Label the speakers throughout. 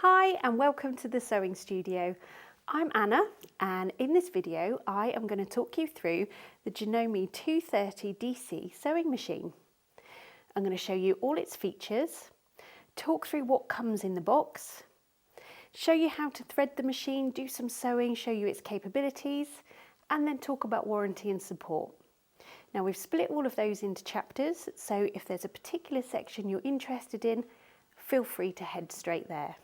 Speaker 1: Hi and welcome to the Sewing Studio. I'm Anna and in this video I am going to talk you through the Janome 230DC sewing machine. I'm going to show you all its features, talk through what comes in the box, show you how to thread the machine, do some sewing, show you its capabilities, and then talk about warranty and support. Now we've split all of those into chapters, so if there's a particular section you're interested in, feel free to head straight there.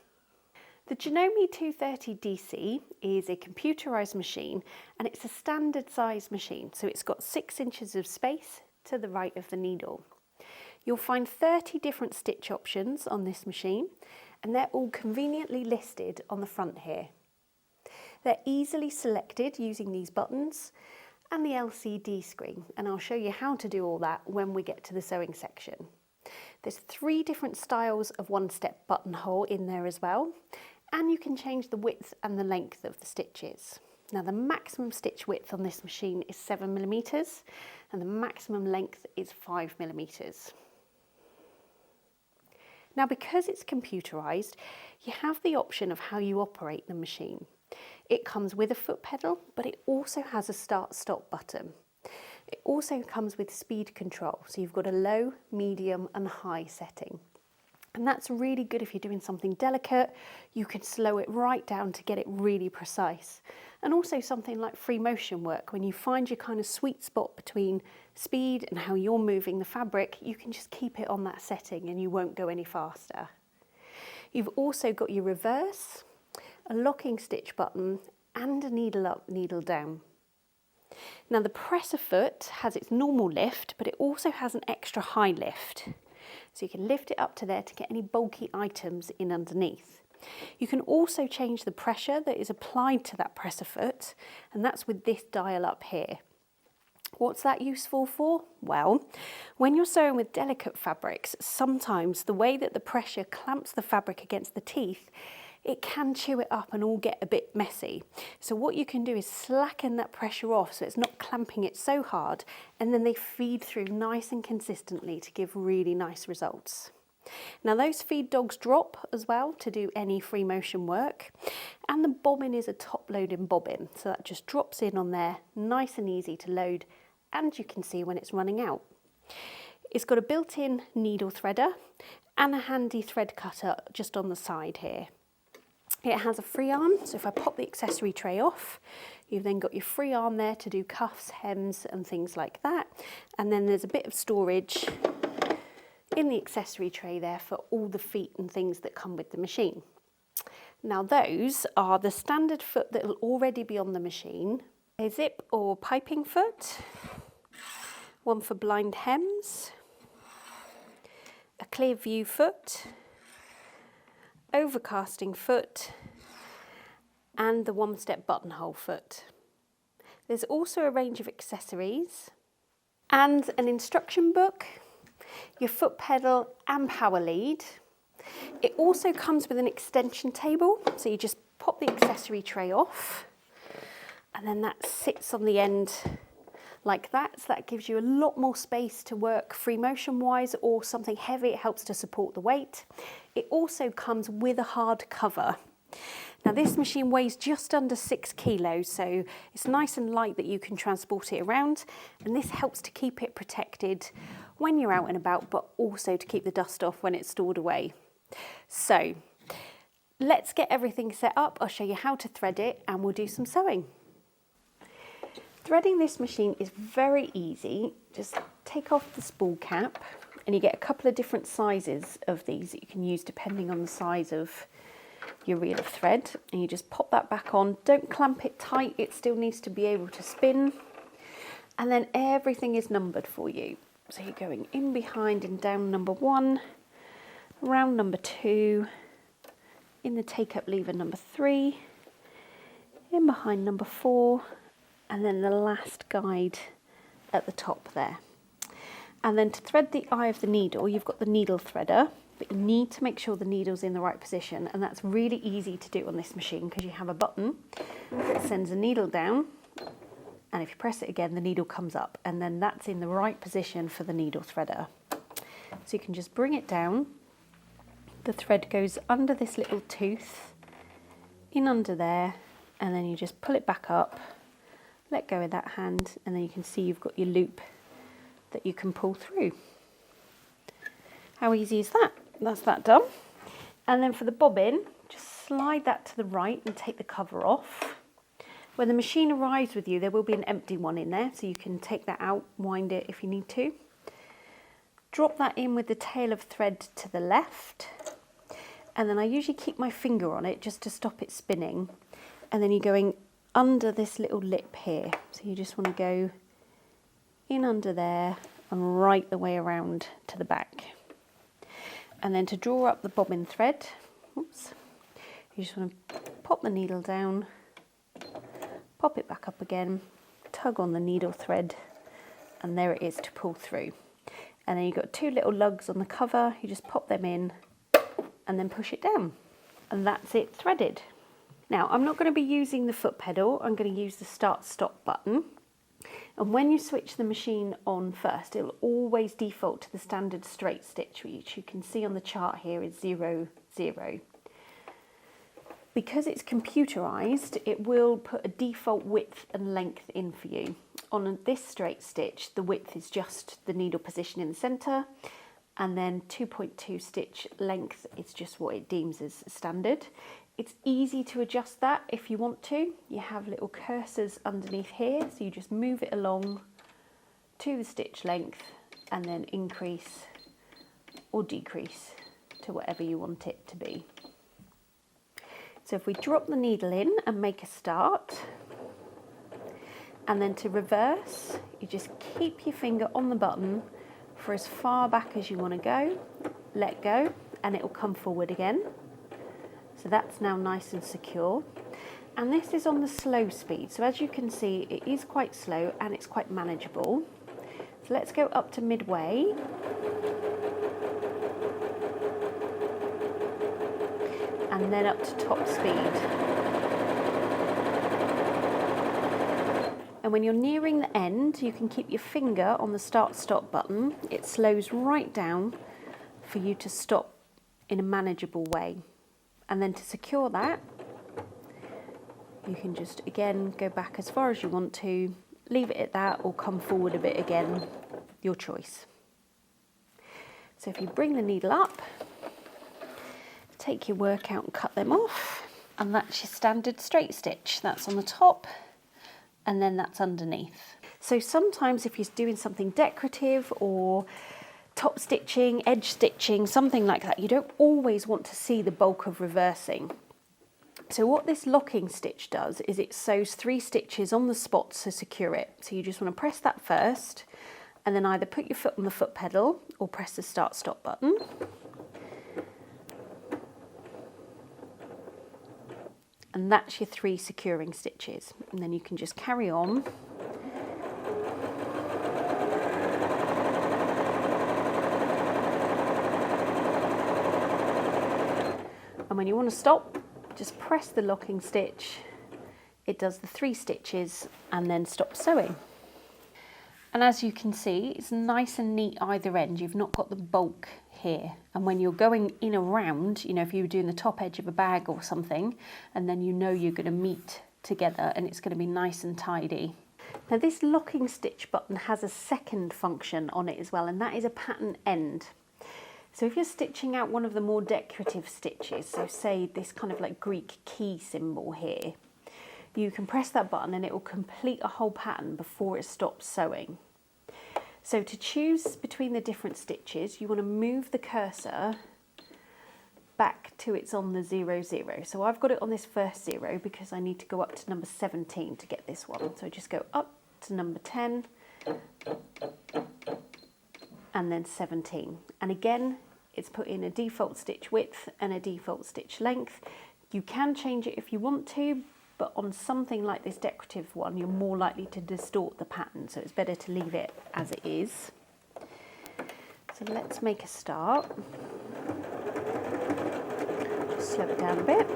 Speaker 1: The Janome 230DC is a computerised machine and it's a standard size machine, so it's got 6 inches of space to the right of the needle. You'll find 30 different stitch options on this machine and they're all conveniently listed on the front here. They're easily selected using these buttons and the LCD screen, and I'll show you how to do all that when we get to the sewing section. There's 3 different styles of one-step buttonhole in there as well, and you can change the width and the length of the stitches. Now the maximum stitch width on this machine is 7mm and the maximum length is 5mm. Now because it's computerised, you have the option of how you operate the machine. It comes with a foot pedal, but it also has a start-stop button. It also comes with speed control, so you've got a low, medium and high setting. And that's really good if you're doing something delicate. You can slow it right down to get it really precise. And also something like free motion work, when you find your kind of sweet spot between speed and how you're moving the fabric, you can just keep it on that setting and you won't go any faster. You've also got your reverse, a locking stitch button and a needle up, needle down. Now the presser foot has its normal lift, but it also has an extra high lift. So you can lift it up to there to get any bulky items in underneath. You can also change the pressure that is applied to that presser foot, and that's with this dial up here. What's that useful for? Well, when you're sewing with delicate fabrics, sometimes the way that the pressure clamps the fabric against the teeth, it can chew it up and all get a bit messy. So what you can do is slacken that pressure off so it's not clamping it so hard, and then they feed through nice and consistently to give really nice results. Now those feed dogs drop as well to do any free motion work, and the bobbin is a top loading bobbin, so that just drops in on there, nice and easy to load, and you can see when it's running out. It's got a built-in needle threader and a handy thread cutter just on the side here. It has a free arm, so if I pop the accessory tray off, you've then got your free arm there to do cuffs, hems and things like that. And then there's a bit of storage in the accessory tray there for all the feet and things that come with the machine. Now those are the standard foot that will already be on the machine, a zip or piping foot, one for blind hems, a clear view foot, overcasting foot and the one-step buttonhole foot. There's also a range of accessories and an instruction book, your foot pedal and power lead. It also comes with an extension table, so you just pop the accessory tray off and then that sits on the end like that, so that gives you a lot more space to work free motion wise, or something heavy, it helps to support the weight. It also comes with a hard cover. Now this machine weighs just under 6 kilos, so it's nice and light that you can transport it around, and this helps to keep it protected when you're out and about, but also to keep the dust off when it's stored away. So let's get everything set up. I'll show you how to thread it and we'll do some sewing. Threading this machine is very easy. Just take off the spool cap and you get a couple of different sizes of these that you can use depending on the size of your reel of thread, and you just pop that back on. Don't clamp it tight, it still needs to be able to spin, and then everything is numbered for you. So you're going in behind and down number 1, around number 2, in the take-up lever number 3, in behind number 4, and then the last guide at the top there. And then to thread the eye of the needle, you've got the needle threader, but you need to make sure the needle's in the right position, and that's really easy to do on this machine because you have a button that sends a needle down, and if you press it again the needle comes up, and then that's in the right position for the needle threader. So you can just bring it down, The thread goes under this little tooth, in under there, and then you just pull it back up, let go of that hand, and then you can see you've got your loop that you can pull through. How easy is that? That's that done. And then for the bobbin, just slide that to the right and take the cover off. When the machine arrives with you, there will be an empty one in there, so you can take that out, wind it if you need to. Drop that in with the tail of thread to the left, and then I usually keep my finger on it just to stop it spinning, and then you're going under this little lip here, so you just want to go in under there and right the way around to the back. And then to draw up the bobbin thread, oops, you just want to pop the needle down, pop it back up again, tug on the needle thread, and there it is to pull through. And then you've got two little lugs on the cover, you just pop them in and then push it down. And that's it threaded. Now, I'm not going to be using the foot pedal, I'm going to use the start-stop button. And when you switch the machine on first, it'll always default to the standard straight stitch, which you can see on the chart here is 0, 0. Because it's computerised, it will put a default width and length in for you. On this straight stitch, the width is just the needle position in the centre, and then 2.2 stitch length is just what it deems as standard. It's easy to adjust that if you want to. You have little cursors underneath here, so you just move it along to the stitch length and then increase or decrease to whatever you want it to be. So if we drop the needle in and make a start, and then to reverse, you just keep your finger on the button for as far back as you want to go, let go, and it will come forward again. So that's now nice and secure. And this is on the slow speed. So as you can see, it is quite slow and it's quite manageable. So let's go up to midway. And then up to top speed. And when you're nearing the end, you can keep your finger on the start-stop button. It slows right down for you to stop in a manageable way. And then to secure that, you can just again go back as far as you want to, leave it at that, or come forward a bit again, your choice. So if you bring the needle up, take your work out and cut them off, and that's your standard straight stitch. That's on the top, and then that's underneath. So sometimes if you're doing something decorative or top stitching, edge stitching, something like that, you don't always want to see the bulk of reversing. So what this locking stitch does is it sews 3 stitches on the spots to secure it. So you just want to press that first, and then either put your foot on the foot pedal or press the start-stop button. And that's your 3 securing stitches. And then you can just carry on. And when you want to stop, just press the locking stitch. It does the 3 stitches and then stop sewing. And as you can see, it's nice and neat either end. You've not got the bulk here. And when you're going in around, you know, if you were doing the top edge of a bag or something, and then you know you're going to meet together and it's going to be nice and tidy. Now this locking stitch button has a second function on it as well, and that is a pattern end. So if you're stitching out one of the more decorative stitches, so say this kind of like Greek key symbol here, you can press that button and it will complete a whole pattern before it stops sewing. So to choose between the different stitches, you want to move the cursor back to it's on the 0, 0. So I've got it on this first 0 because I need to go up to number 17 to get this one. So just go up to number 10 and then 17. And again, it's put in a default stitch width and a default stitch length. You can change it if you want to, but on something like this decorative one, you're more likely to distort the pattern, so it's better to leave it as it is. So let's make a start. Just slow it down a bit.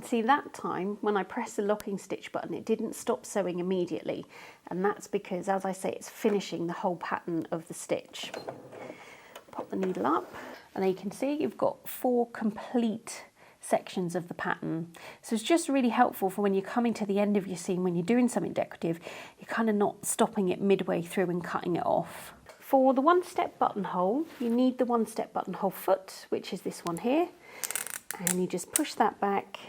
Speaker 1: can see that time when I press the locking stitch button, it didn't stop sewing immediately. And that's because, as I say, it's finishing the whole pattern of the stitch. Pop the needle up, and then you can see you've got 4 complete sections of the pattern. So it's just really helpful for when you're coming to the end of your seam, when you're doing something decorative, you're kind of not stopping it midway through and cutting it off. For the one-step buttonhole, you need the one-step buttonhole foot, which is this one here. And you just push that back,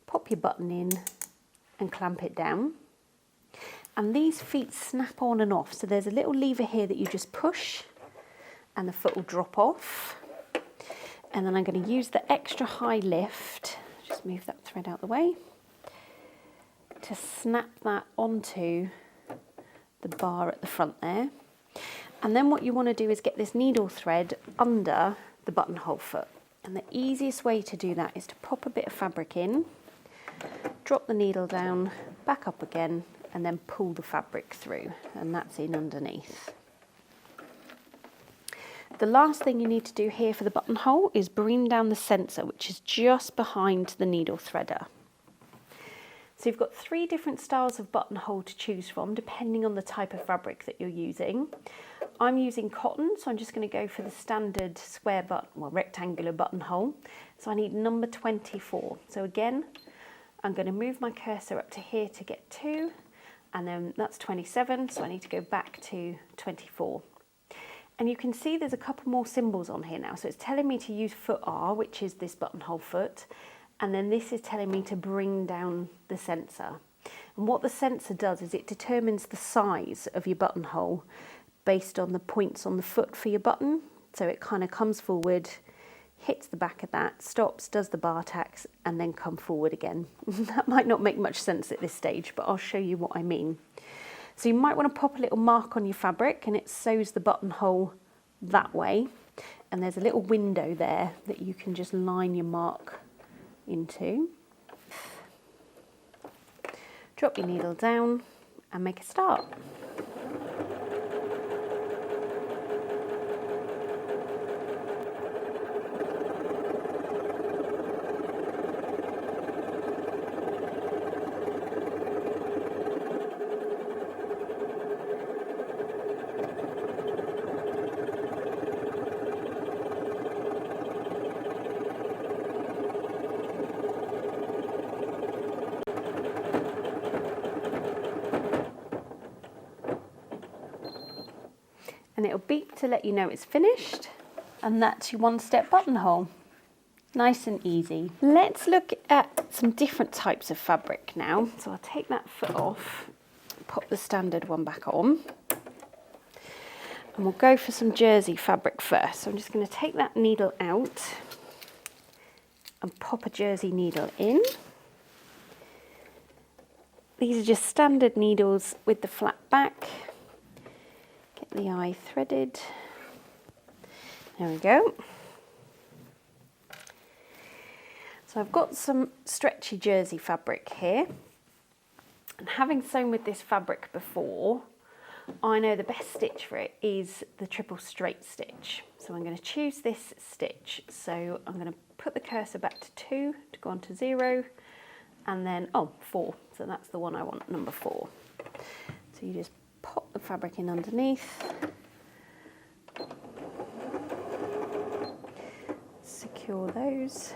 Speaker 1: pop your button in and clamp it down. And these feet snap on and off. So there's a little lever here that you just push and the foot will drop off. And then I'm going to use the extra high lift, just move that thread out the way, to snap that onto the bar at the front there. And then what you want to do is get this needle thread under the buttonhole foot. And the easiest way to do that is to pop a bit of fabric in, drop the needle down, back up again, and then pull the fabric through, and that's in underneath. The last thing you need to do here for the buttonhole is bring down the sensor, which is just behind the needle threader. So you've got 3 different styles of buttonhole to choose from, depending on the type of fabric that you're using. I'm using cotton, so I'm just going to go for the standard square rectangular buttonhole. So I need number 24. So again, I'm going to move my cursor up to here to get 2, and then that's 27, so I need to go back to 24. And you can see there's a couple more symbols on here now. So it's telling me to use foot R, which is this buttonhole foot, and then this is telling me to bring down the sensor. And what the sensor does is it determines the size of your buttonhole based on the points on the foot for your button. So it kind of comes forward, hits the back of that, stops, does the bar tacks, and then come forward again. That might not make much sense at this stage, but I'll show you what I mean. So you might want to pop a little mark on your fabric, and it sews the buttonhole that way. And there's a little window there that you can just line your mark into. Drop your needle down and make a start. And it'll beep to let you know it's finished, and that's your one-step buttonhole. Nice and easy. Let's look at some different types of fabric now. So I'll take that foot off, pop the standard one back on, and we'll go for some jersey fabric first. So I'm just going to take that needle out and pop a jersey needle in. These are just standard needles with the flat back. Get the eye threaded. There we go. So I've got some stretchy jersey fabric here. And having sewn with this fabric before, I know the best stitch for it is the triple straight stitch. So I'm going to choose this stitch. So I'm going to put the cursor back to 2 to go on to 0, and then 4. So that's the one I want, number 4. So you just pop the fabric in underneath, secure those.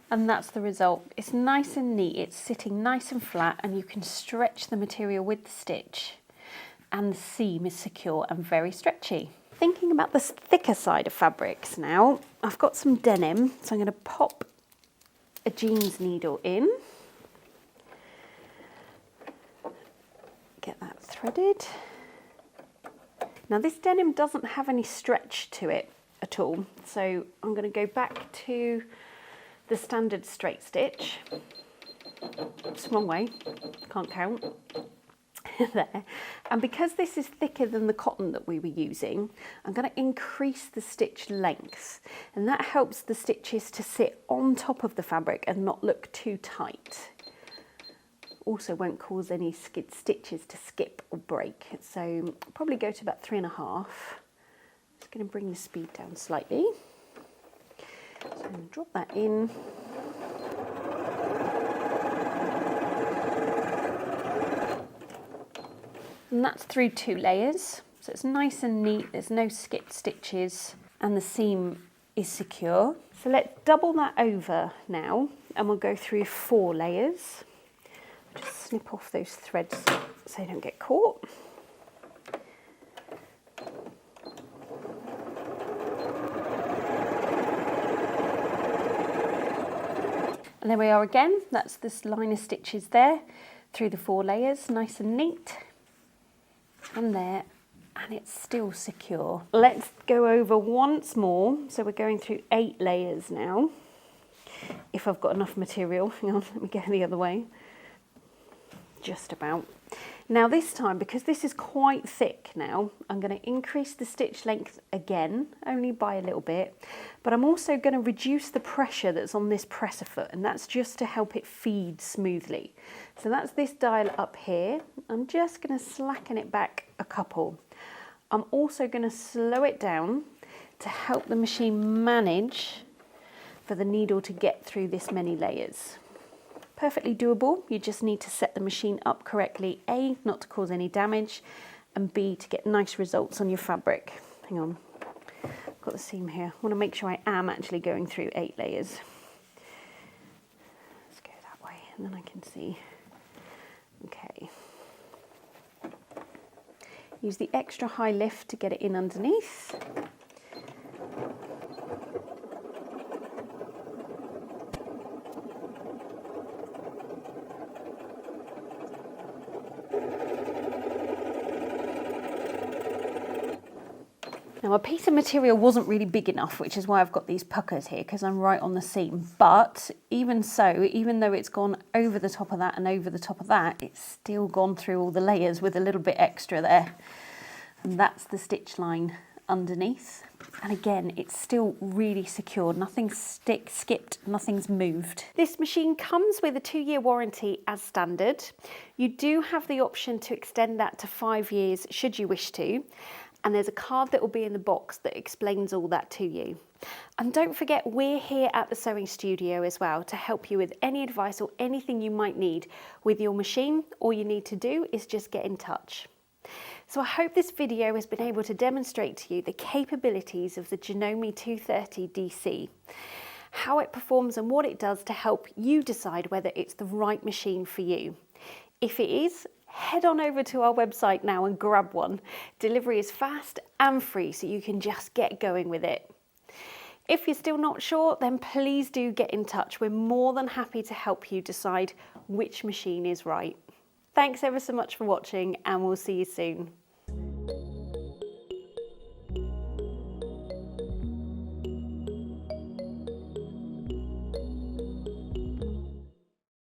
Speaker 1: And that's the result. It's nice and neat, it's sitting nice and flat, and you can stretch the material with the stitch, and the seam is secure and very stretchy. Thinking about the thicker side of fabrics now, I've got some denim, so I'm going to pop a jeans needle in, get that threaded. Now this denim doesn't have any stretch to it at all, so I'm going to go back to the standard straight stitch. It's the wrong way, can't count. there. And because this is thicker than the cotton that we were using, I'm going to increase the stitch length, and that helps the stitches to sit on top of the fabric and not look too tight. Also won't cause any stitches to skip or break. So I'll probably go to about 3.5. Just going to bring the speed down slightly. So I'm going to drop that in. And that's through 2 layers. So it's nice and neat, there's no skipped stitches, and the seam is secure. So let's double that over now, and we'll go through 4 layers. Just snip off those threads so they don't get caught. And there we are again, that's this line of stitches there through the 4 layers, nice and neat. And there, and it's still secure. Let's go over once more. So we're going through 8 layers now. If I've got enough material, hang on, let me go the other way. Just about. Now this time, because this is quite thick now, I'm going to increase the stitch length again, only by a little bit, but I'm also going to reduce the pressure that's on this presser foot, and that's just to help it feed smoothly. So that's this dial up here. I'm just going to slacken it back a couple. I'm also going to slow it down to help the machine manage for the needle to get through this many layers. Perfectly doable. You just need to set the machine up correctly, A, not to cause any damage, and B, to get nice results on your fabric. Hang on, I've got the seam here. I want to make sure I am actually going through 8 layers. Let's go that way, and then I can see. Okay. Use the extra high lift to get it in underneath. Now a piece of material wasn't really big enough, which is why I've got these puckers here, because I'm right on the seam. But even so, even though it's gone over the top of that and over the top of that, it's still gone through all the layers with a little bit extra there. And that's the stitch line underneath. And again, it's still really secure. Nothing's skipped, nothing's moved. This machine comes with a 2-year warranty as standard. You do have the option to extend that to 5 years should you wish to. And there's a card that will be in the box that explains all that to you. And don't forget, we're here at the sewing studio as well to help you with any advice or anything you might need with your machine. All you need to do is just get in touch. So I hope this video has been able to demonstrate to you the capabilities of the Janome 230DC, how it performs and what it does to help you decide whether it's the right machine for you. If it is, head on over to our website now and grab one. Delivery is fast and free, so you can just get going with it. If you're still not sure, then please do get in touch. We're more than happy to help you decide which machine is right. Thanks ever so much for watching, and we'll see you soon.